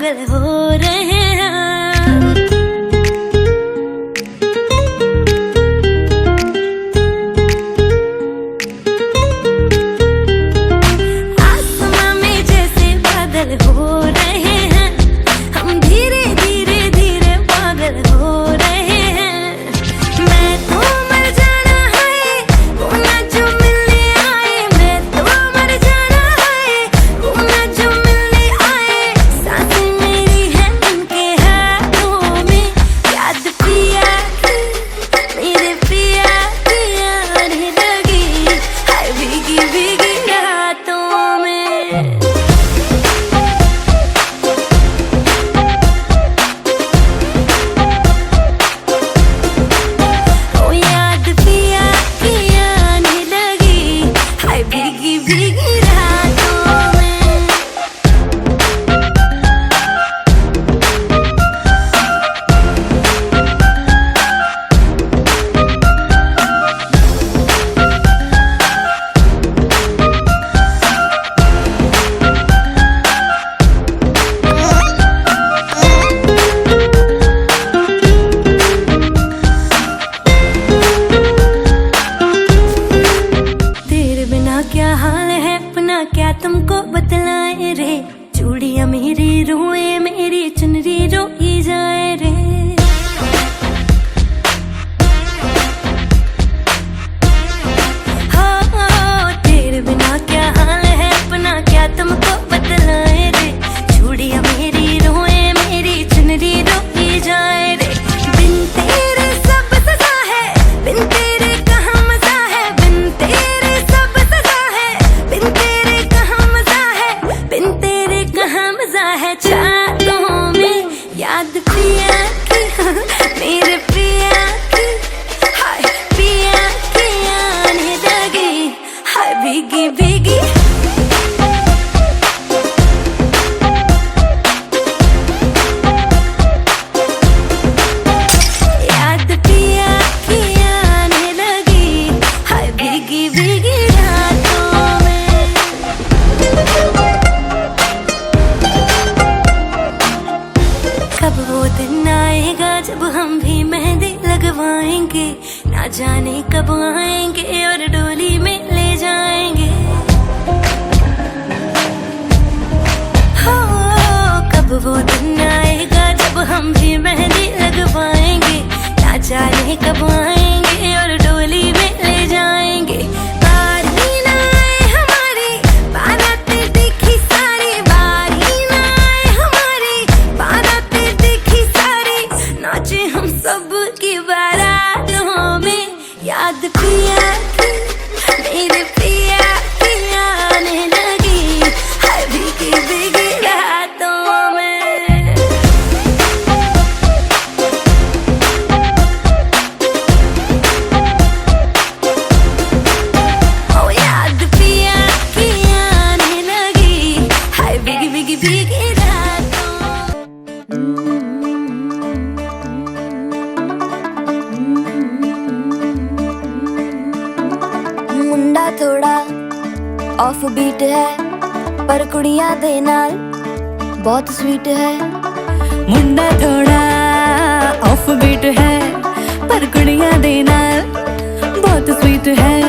पागल हो रहे हैं। आसमां में जैसे बादल हो रहे हैं, हम धीरे धीरे धीरे पागल हो रहे हैं। मैं तो मर जाना है वो ना जो मिलने आए, मैं तो मर जाना है वो ना जो मिलने आए। सांसें मेरी है उनके हाथों में, याद पिया की मेरे पिया की आने लगी, हाय भीगी भीगी रातों में। ओ याद पिया की आने लगी, हाय भीगी भीगी रातों में। तेरे बिना क्या हाल है अपना, क्या तुमको बतलाए रे। चूड़ियां मेरी रोए, मेरी चुनरी रोई जाए रे। हो तेरे बिना क्या हाल है अपना, क्या तुमको बतलाए रे। चूड़ियां मेरी रोए, मेरी चुनरी रोई जाए रे। बिन तेरे सब सजा है, बिन तेरे कहाँ मजा है, बिन तेरे सब सजा है, बिन तेरे कहाँ मजा है, बिन तेरे कहाँ मजा है। चाहतों में याद पिया की मेरे पिया की, हाय पिया की आने लगी, हाय भीगी भीगी। याद पिया की आने लगी, हाय भीगी भीगी रातों में। कब वो दिन आएगा जब हम भी मेहंदी लगवाएंगे, ना जाने कब आएंगे और डोली में ले जाएंगे। हो कब वो दिन आएगा जब हम भी मेहंदी लगवाएंगे, ना जाने कब आएंगे और डोली में ले जाएंगे। बारी ना आए हमारी बारातें देखी सारी, बारी ना आए हमारी बारातें देखी सारी, नाचे हम सब की बारातों में। याद पिया की मेरे पिया की आने लगी, हाय भीगी भीगी रातों में। ओ याद पिया की आने लगी, हाय भीगी भीगी भीगी रातों। मुंडा थोड़ा ऑफ बीट है, पर कुड़ियां दे नाल बहुत स्वीट है। मुंडा थोड़ा ऑफ बीट है, पर कुड़ियां दे नाल बहुत स्वीट है।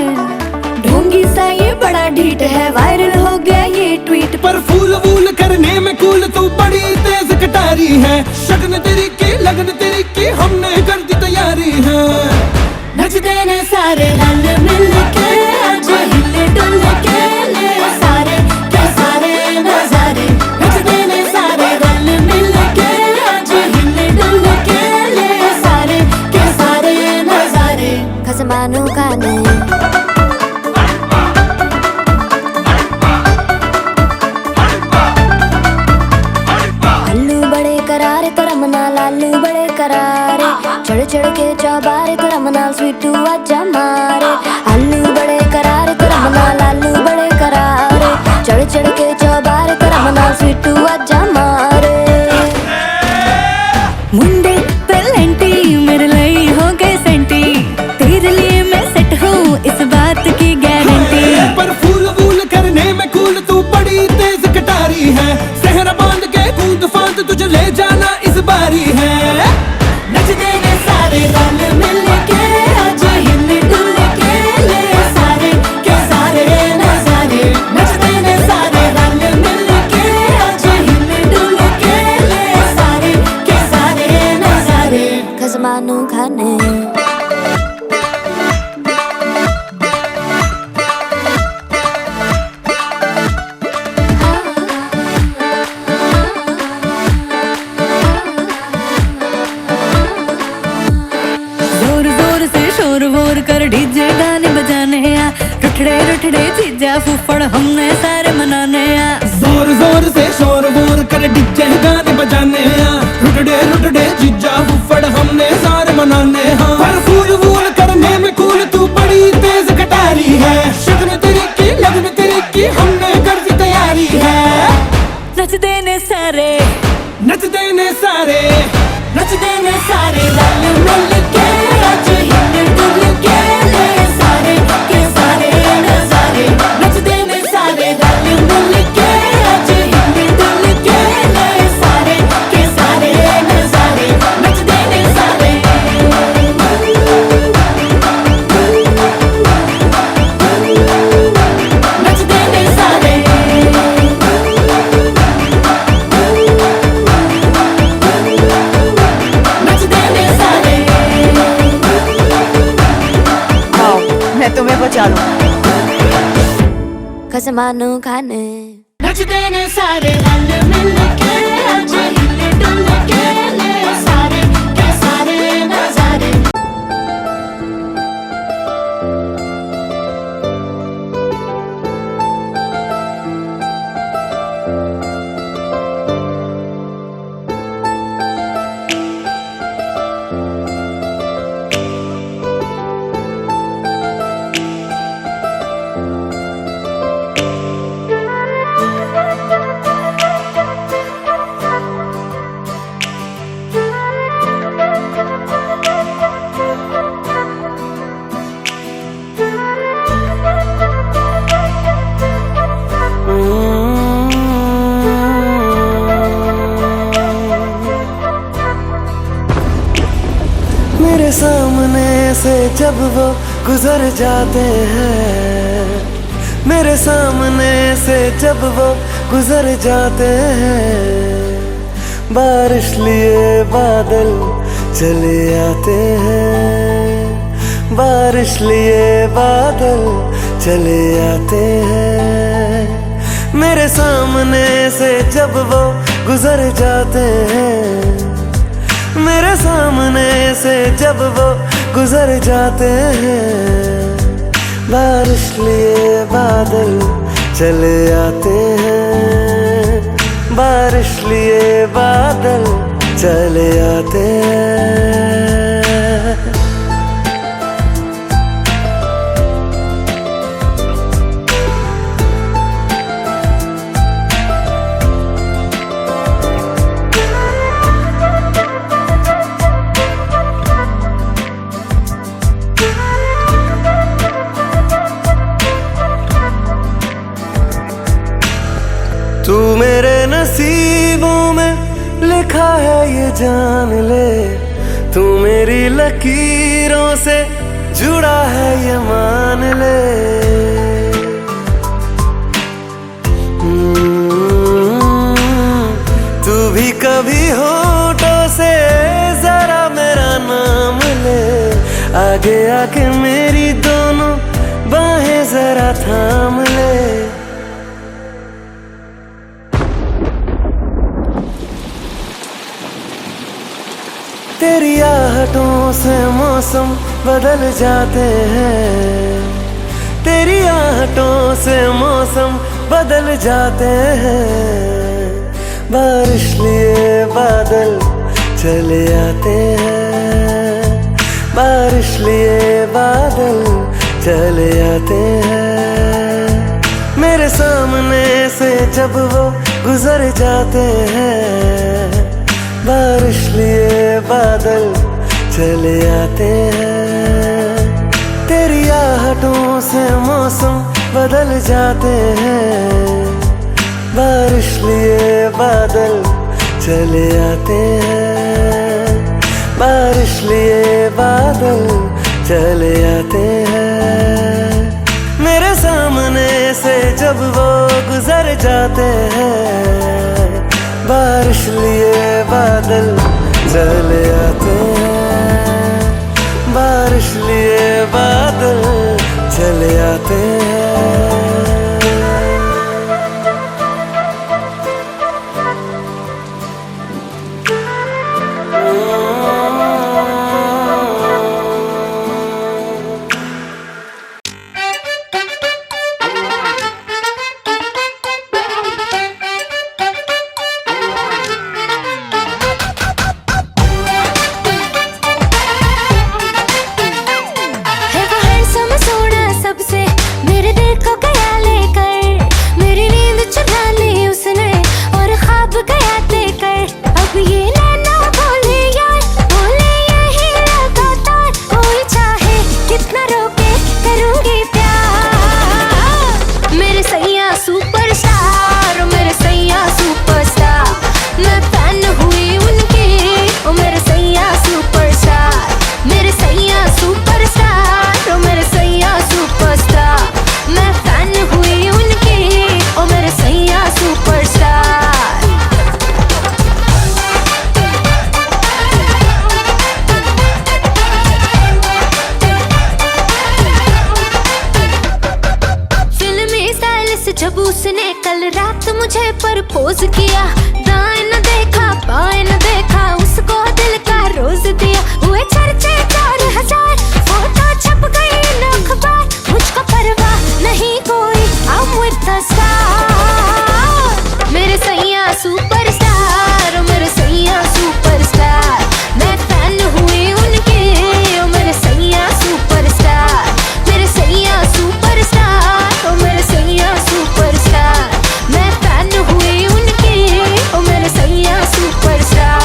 ढोंगी सा ये बड़ा ढीठ है, वायरल हो गया ये ट्वीट। पर फूल वूल करने में कूल तू बड़ी तेज कटारी है। शगन तेरी की लगन तेरी की हमने कर दी तैयारी है। नचते ने सारे रल मिल के, आज हिले डुल के ले सारे के सारे नजारे। नचते ने सारे रल मिल के, आज हिले डुल के ले सारे के सारे नजारे। खसमानों का नहीं करारे तो रमना लालू बड़े करारे, चढ़ चढ़ के चौबारे तो रमना स्वीटू आजा मारे। आलू बड़े करारे तो रमना लालू बड़े करारे, चढ़ चढ़ के चौबारे तो रमना स्वीटू आजा मारे। मुंडे पेलेंटी मेरे लिए हो गए सेंटी, तेरे लिए मैं सेट हूँ इस बात की गारंटी। पर फूल वूल करने में कूल तू बड़ी तेज कटारी है। सहरा बांध के कूद फांद तू गाने। जोर जोर से शोर वोर कर डीजे गाने बजाने आ, रुठड़े रुठड़े जीजा फूफड़ हमने सारे मनाने आ। जोर जोर से शोर वोर कर डीजे गाने बजाने आ, रुटड़े रुटड़े जीजा फुफड़ हमने सारे मनाने हाँ। पर फूल वूल करने में कूल तू बड़ी तेज कटारी है, शगन तेरी की लगन तेरी की हमने कर दी तैयारी है। नच देने सारे नच देने सारे नच देने सारे रल मिल के आज हिल डुल के ले सारे के सारे नजारे। नच देने सारे रल मिल के आज हिल डुल के ले सारे के सारे नजारे। नच देने सारे नच देने सारे नच देने सारे। आओ मैं तुम्हें बचा लूं। कसमानो खाने नच देने सारे रल मिल के आज हिल डुल के ले सारे के सारे नजारे। मेरे सामने से जब वो गुजर जाते हैं, मेरे सामने से जब वो गुजर जाते हैं, बारिश लिए बादल चले आते हैं, बारिश लिए बादल चले आते हैं। मेरे सामने से जब वो गुजर जाते हैं, मेरे सामने से जब वो गुजर जाते हैं, बारिश लिए बादल चले आते हैं, बारिश लिए बादल चले आते हैं। तू मेरे नसीबों में लिखा है ये जान ले, तू मेरी लकीरों से जुड़ा है ये मान ले। तू भी कभी होठों से जरा मेरा नाम ले, आगे आके मेरी दोनों बाहें जरा थाम ले। तेरी आहटों से मौसम बदल जाते हैं, तेरी आहटों से मौसम बदल जाते हैं, बारिश लिए बादल चले आते हैं, बारिश लिए बादल चले आते हैं। मेरे सामने से जब वो गुजर जाते हैं, बारिश लिए बादल चले आते हैं, तेरी आहटों से मौसम बदल जाते हैं, बारिश लिए बादल चले आते हैं, बारिश लिए बादल चले आते हैं। मेरे सामने से जब वो गुजर जाते हैं, बारिश लिए बादल चले आते हैं। करते हैं। है वो हैंडसम सोना सबसे, मेरे दिल को गया लेकर, मेरी नींद चुरा ली उसने और ख्वाब गया लेकर। अब ये नैना बोले यार, बोले यही लगातार, कोई चाहे कितना रोके करूंगी प्यार। मेरे सैया सुपरस्टार, मेरे सैया सुपरस्टार, मैं फैन हुई उनकी, ओ मेरे सैया सुपरस्टार, मेरे सैया सुपरस्टार, ओ मेरे सैया सुपरस्टार, मैं फैन हुई उनकी, ओ मेरे सैया सुपरस्टार। फिल्मी स्टाइल से जब उसने कल रात मुझे प्रपोज किया, दाएं न देखा बाएं न देखा, उसको दिल का रोज दिया। हुए चर्चे 4000, फोटो छप गई न अखबार, मुझको परवाह नहीं कोई, I'm with the star। मेरे सैया सुपरस्टार, मेरे सैया सुपरस्टार, मैं फैन हुई उनकी, ओ मेरे सैया सुपरस्टार, मेरे सैया सुपरस्टार, ओ मेरे सैया सुपरस्टार, मैं फैन हुई उनकी, ओ मेरे सैया सुपरस्टार।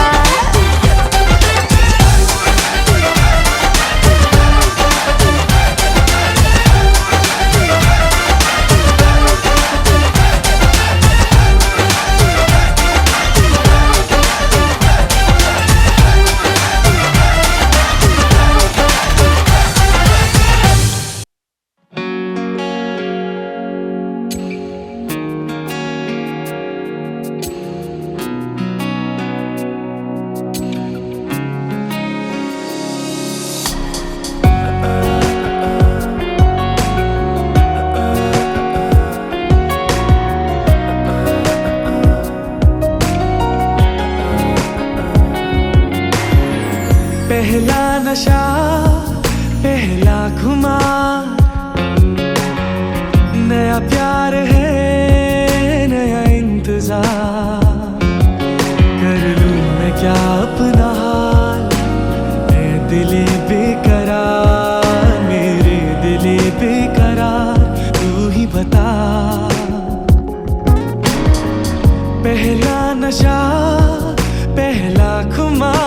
पहला नशा पहला खुमार, नया प्यार है नया इंतजार, कर लूं मैं क्या अपना हाल, मैं दिले बेकरार, मेरे दिले बेकरार, तू ही बता। पहला नशा पहला खुमार,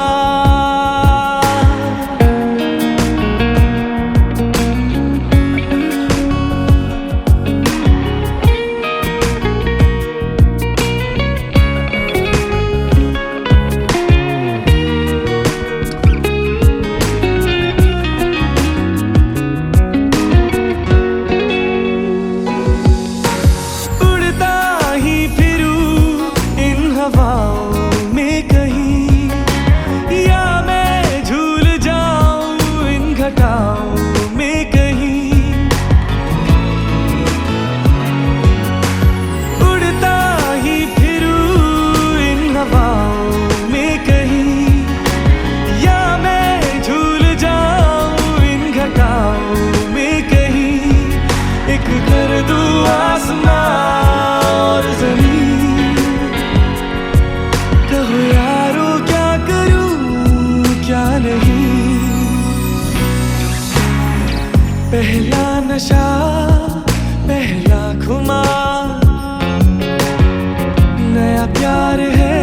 पहला नशा पहला खुमार, नया प्यार है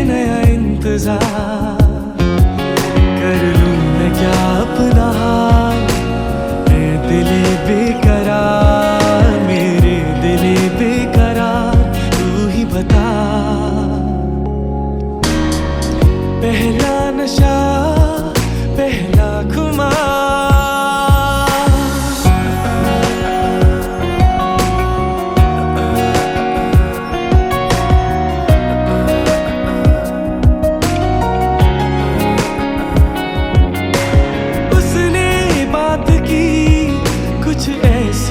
नया इंतजार, कर लूं मैं क्या अपना हाल, मैं दिले बेकरार, मेरे दिले बेकरार, तू ही बता। पहला नशा पहला खुमार, ऐसी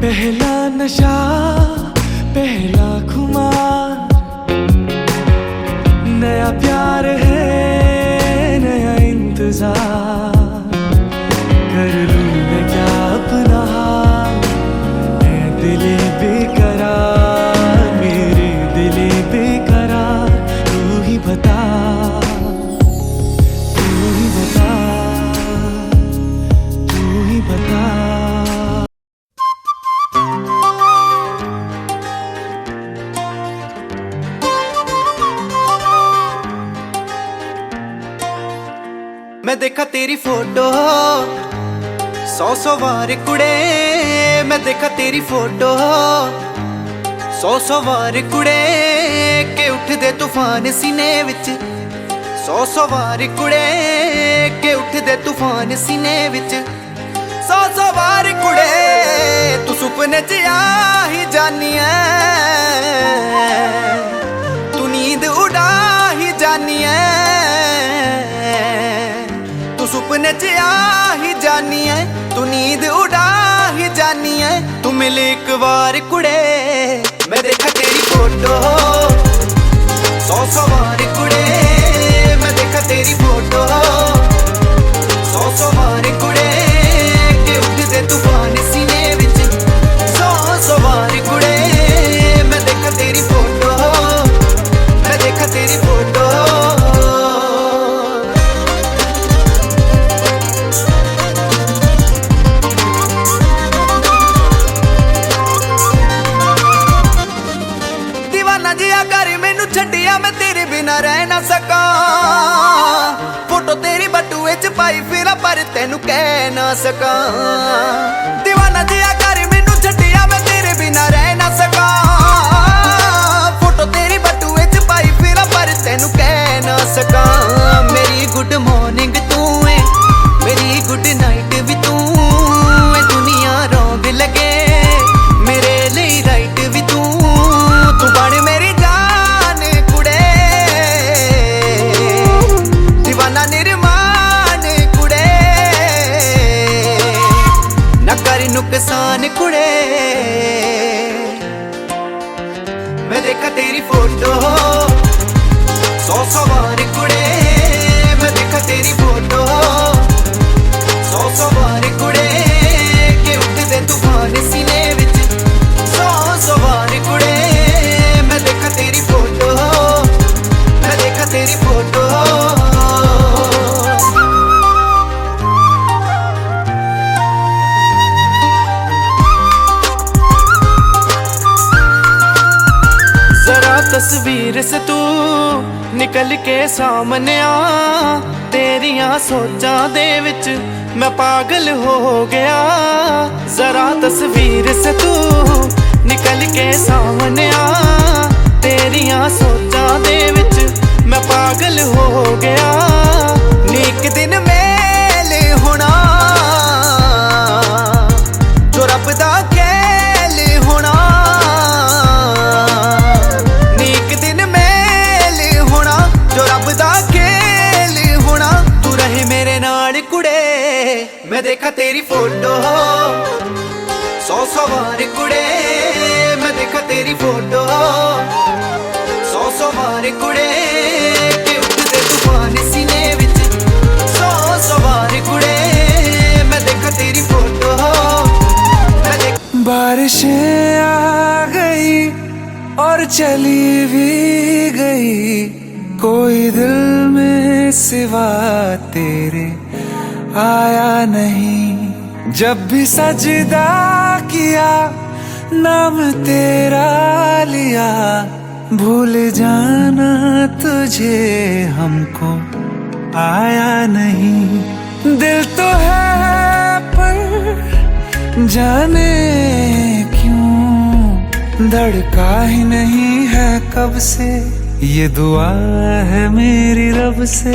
पहला नशा पहला खुमार, नया प्यार है नया इंतजार, कर लूं मैं क्या अपना हाल, मैं दिले बेकरार, मेरे दिले बेकरार, तू ही बता, तू ही बता, तू ही बता। मैं देखा तेरी फोटो 100 बार कुड़े, मैं देखा तेरी फोटो 100 बार कुड़े, के उठदे तूफान सीने विच 100 बार कुड़े, के उठदे तूफान सीने विच 100 बार कुड़े, तू सुपने च आ ही जानी है, तू नींद उड़ा ही जानी है, सुपने च आ ही जानी है, तू नींद उड़ा ही जानी है, तू मिल एक बार कुड़े, मैं देखा तेरी फोटो 100 बार कुड़े, मैं देखा तेरी फोटो 100 बार कुड़े, के उठदे तूफान सीने विच 100 बार कुड़े, मैं देखा तेरी फोटो, मैं देखा तेरी फोटो। छड्डिया मैं तेरे बिना रह ना सका, फोटो तेरी बटुए च पाई फिरा पर तेनू कह ना सका, दीवाना जिया कर मैनू छड्डिया मैं तेरे बिना रह ना सका, फोटो तेरी बटुए च पाई फिरा पर तेनू कह ना सका, मेरी गुड मॉर्निंग तू है, मेरी गुड नाइट भी तू है, दुनिया रौंग लगे मेरे लिए राइट भी तू बन मेरी नुकसान कुड़े, मैं देखा तेरी फोटो 100 बार कुड़े, मैं देखा तेरी फोटो 100 बार कुड़े, के उठदे तूफान सीने विच 100 बार कुड़े, मैं देखा तेरी फोटो, मैं देखा तेरी फोटो। तस्वीर से तू निकल के सामने आ, तेरिया सोचां दे विच मैं पागल हो गया, जरा तस्वीर से तू निकल के सामने आ, तेरिया सोचां दे विच मैं पागल हो गया, नीक दिन मेल होना जो रब दा खेल होना, मैं देखा तेरी फोटो 100 बार कुड़े, मैं देखा तेरी फोटो 100 बार कुड़े, के उठदे तूफान सीने विच 100 बार कुड़े, मैं देखा तेरी फोटो, बारिशें आ गई और चली भी गई, कोई दिल में सिवा तेरे आया नहीं, जब भी सजदा किया नाम तेरा लिया, भूल जाना तुझे हमको आया नहीं, दिल तो है पर जाने क्यों धड़का ही नहीं है कब से, ये दुआ है मेरी रब से।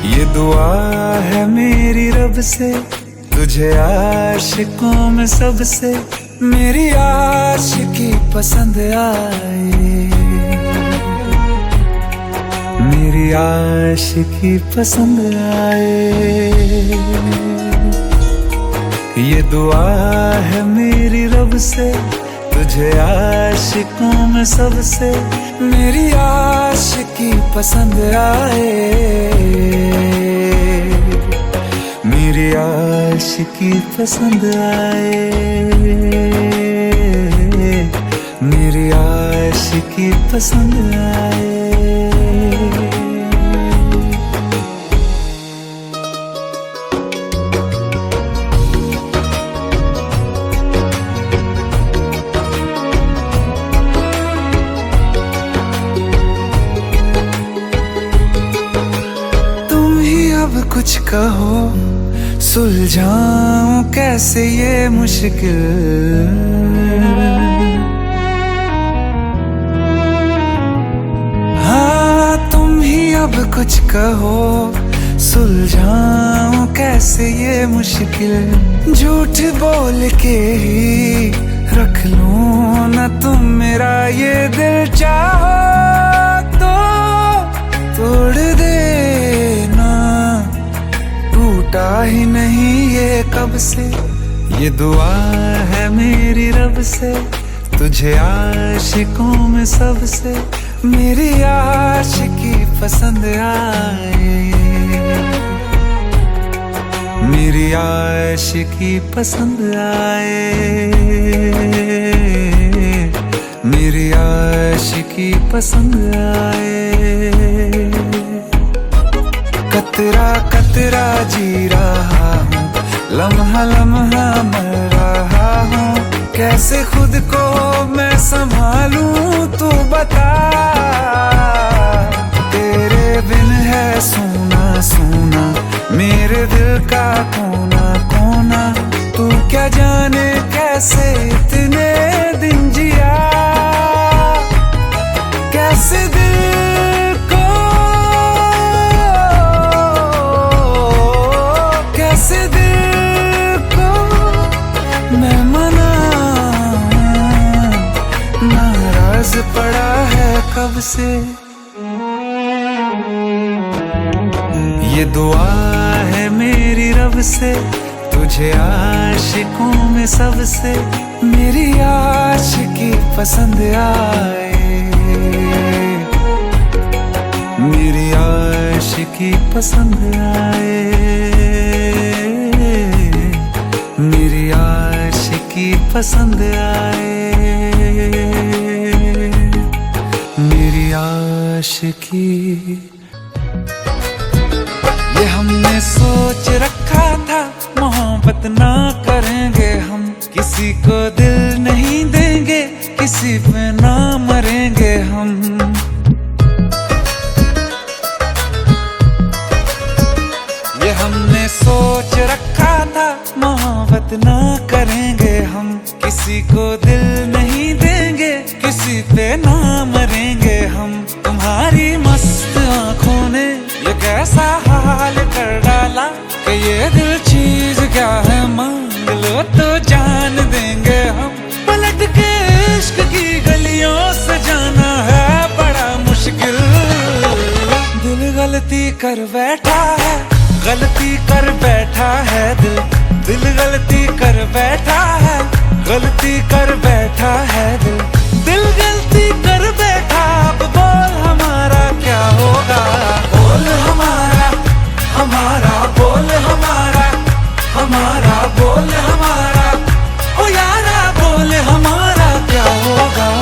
ये दुआ है मेरी रब से, तुझे आशिकों में सबसे मेरी आशिकी पसंद आए, मेरी मेरी आशिकी पसंद आए, ये दुआ है मेरी रब से, तुझे आशिकों में सबसे मेरी आशिकी पसंद आए, मेरी आशिकी पसंद आए, मेरी आशिकी पसंद आए। अब कुछ कहो, सुलझाऊं कैसे ये मुश्किल, हाँ तुम ही अब कुछ कहो, सुलझाऊं कैसे ये मुश्किल। झूठ बोल के ही रख लूं ना तुम मेरा ये दिल, चाहो तो तोड़ देना, टूटा ही नहीं ये कब से, ये दुआ है मेरी रब से, तुझे आशिकों में सबसे मेरी आशिकी पसंद आए, मेरी आशिकी पसंद आए, मेरी आशिकी पसंद आए। कतरा कतरा जी रहा हूँ, लम्हा लम्हा मर रहा हूँ, कैसे खुद को मैं संभालूं तू बता, तेरे बिन है सूना सूना मेरे दिल का कोना कोना, तू क्या जाने कैसे इतने दिन जिया, कैसे दिल को कैसे दिल को मैं मनाऊं, नाराज पड़ा है कब से, ये दुआ है मेरी रब से, तुझे आशिकों में सबसे मेरी आशिकी पसंद आए, मेरी आशिकी पसंद आए, मेरी आशिकी पसंद आए, मेरी आशिकी। ये हमने सोच रखा था मोहब्बत ना करेंगे हम, किसी को दिल नहीं देंगे, किसी पे ना मरेंगे हम, ये हमने सोच रखा था मोहब्बत ना करेंगे हम, किसी को दिल नहीं देंगे, किसी पे ना मरेंगे हम। तुम्हारी मस्त आंखों ने ये कैसा हाल कर डाला कि ये दिल चीज क्या है, मांग लो तो जान देंगे हम। पलट के इश्क की गलियों से जाना है बड़ा मुश्किल, दिल गलती कर बैठा है, गलती कर बैठा है दिल, दिल गलती कर बैठा है, गलती कर बैठा है दिल, दिल गलती कर बैठा। अब बोल हमारा क्या होगा, बोल हमारा हमारा बोल हमारा हमारा बोल हमारा, ओ यारा बोल हमारा क्या होगा।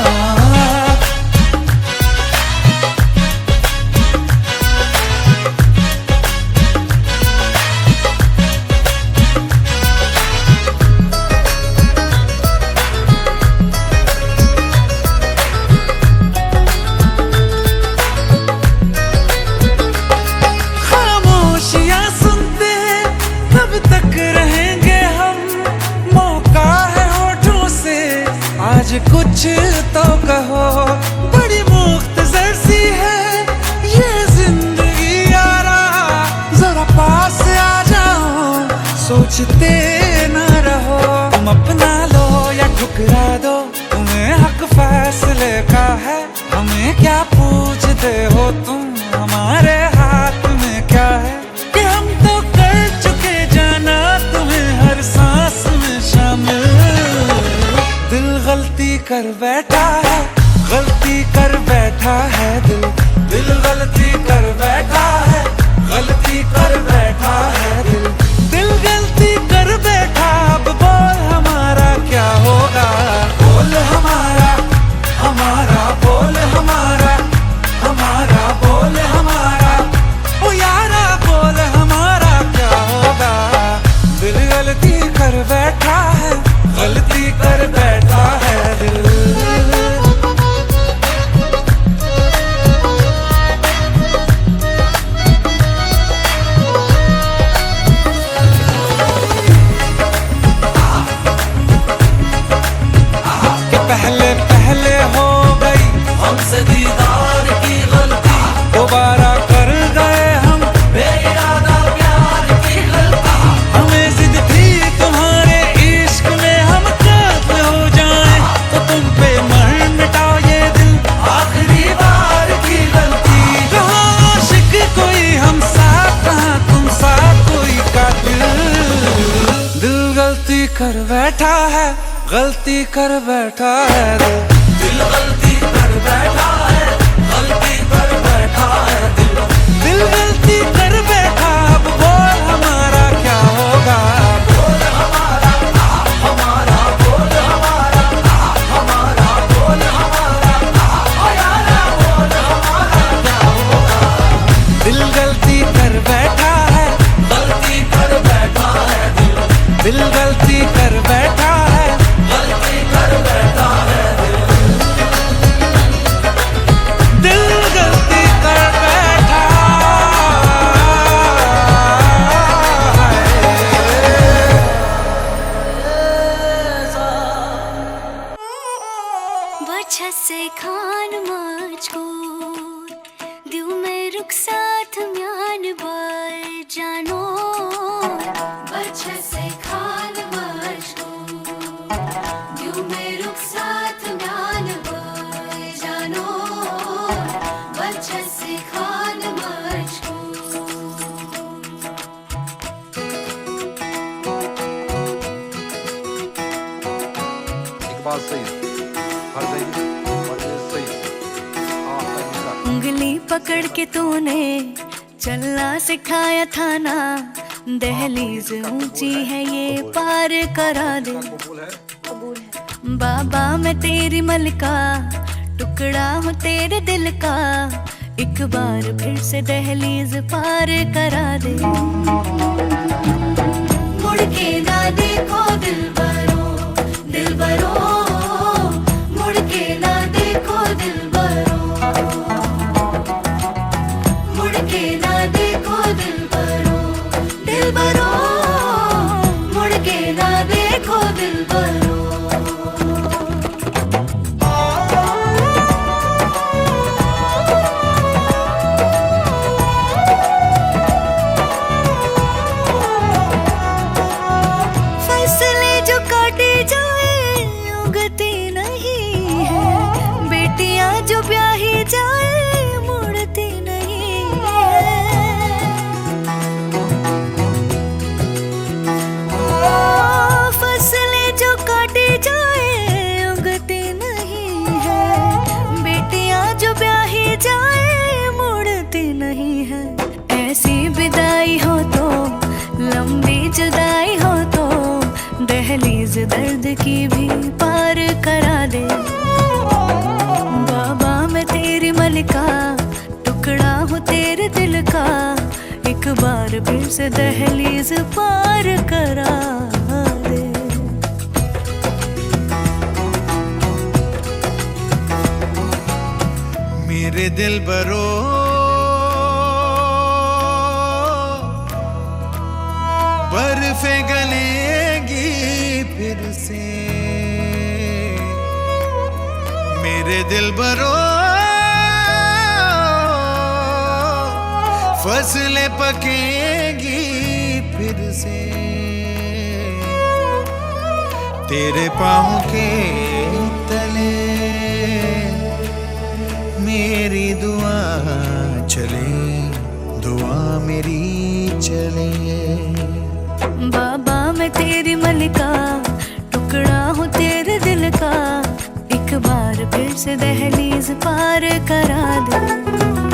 कुछ तो कहो, बड़ी मुख्तसर सी है ये जिंदगी यारा, जरा पास आ जाओ, सोचते न रहो, तुम अपना लो या ठुकरा दो, तुम्हें हक फैसले का है, हमें क्या पूछते हो तुम हमारे बैठा है, गलती कर बैठा है दिल। दिल गलती कर बैठा है, गलती कर बैठा है दिल। दिल गलती कर बैठा, अब बोल हमारा क्या होगा। बोल हमारा, हमारा बोल हमारा, हमारा बोल हमारा, ओ यारा बोल हमारा क्या होगा। दिल गलती कर बैठा है, गलती कर बैठा है दिल। पहले पहले हो गई हमसे दीदार की गलती, दोबारा कर गए हम बेइरादा प्यार की गलती। हमें जिद थी तुम्हारे इश्क में हम काबिल हो जाएं, तो तुम पे मर मिटा ये दिल, आखिरी बार की गलती। कहाँ आशिक कोई हम साथ, कहाँ तुम साथ कोई कातिल। दिल गलती कर बैठा है, गलती कर बैठा है दिल। दिल गलती कर बैठा है, गलती कर बैठा है दिल। दिल गलती कर बैठा, अब बोल हमारा क्या होगा। बोल हमारा, हमारा बोल हमारा, हमारा बोल हमारा, ओ यारा बोल हमारा क्या होगा। दिल गलती कर बैठा है, गलती कर बैठा है दिल। दिल गलती कर बैठा है, गलती कर बैठा है दिल। दिल गलती कर बैठा बच्चा से खान मुझको दिल में रुक साथ म्यान बार जानो। बच्चा से खान मुझको दिल में रुक साथ म्यान बार जानो। बच्चा से खान मुझको इकबाल सही, हर सही, और ये सही। उंगली पकड़ के तूने चलना सिखाया था ना, दहलीज ऊंची है ये पार करा दे। बाबा मैं तेरी मलका, टुकड़ा हूँ तेरे दिल का, एक बार फिर से दहलीज पार करा दे। मुड़ के ना देखो दिलबरो, दिलबरो, मुड़ के ना देखो दिलबरो, मुड़ के ना देखो दिलबरो, दिलबरो, मुड़ के ना देखो दिलबरो। फसले जो काटे जाए उगती नहीं है, बेटियां जो ब्याही जाए मुड़ती नहीं है। फसले जो काटे जाए उगती नहीं है, बेटियां जो ब्याही जाए मुड़ती नहीं है। ऐसी विदाई हो तो, लंबी जुदाई हो तो, दहलीज दर्द की भी पार करा दे। बाबा मैं तेरी मलिका, टुकड़ा हूँ तेरे दिल का, एक बार फिर से दहलीज पार करा दे। मेरे दिल बरो बर्फे गलेगी फिर से, मेरे दिल बरो फसलें पकेगी फिर से। तेरे पाँव के तले मेरी दुआ चले, दुआ मेरी चले। बाबा मैं तेरी मलिका, टुकड़ा हूँ तेरे दिल का, एक बार फिर से दहलीज पार करा दे।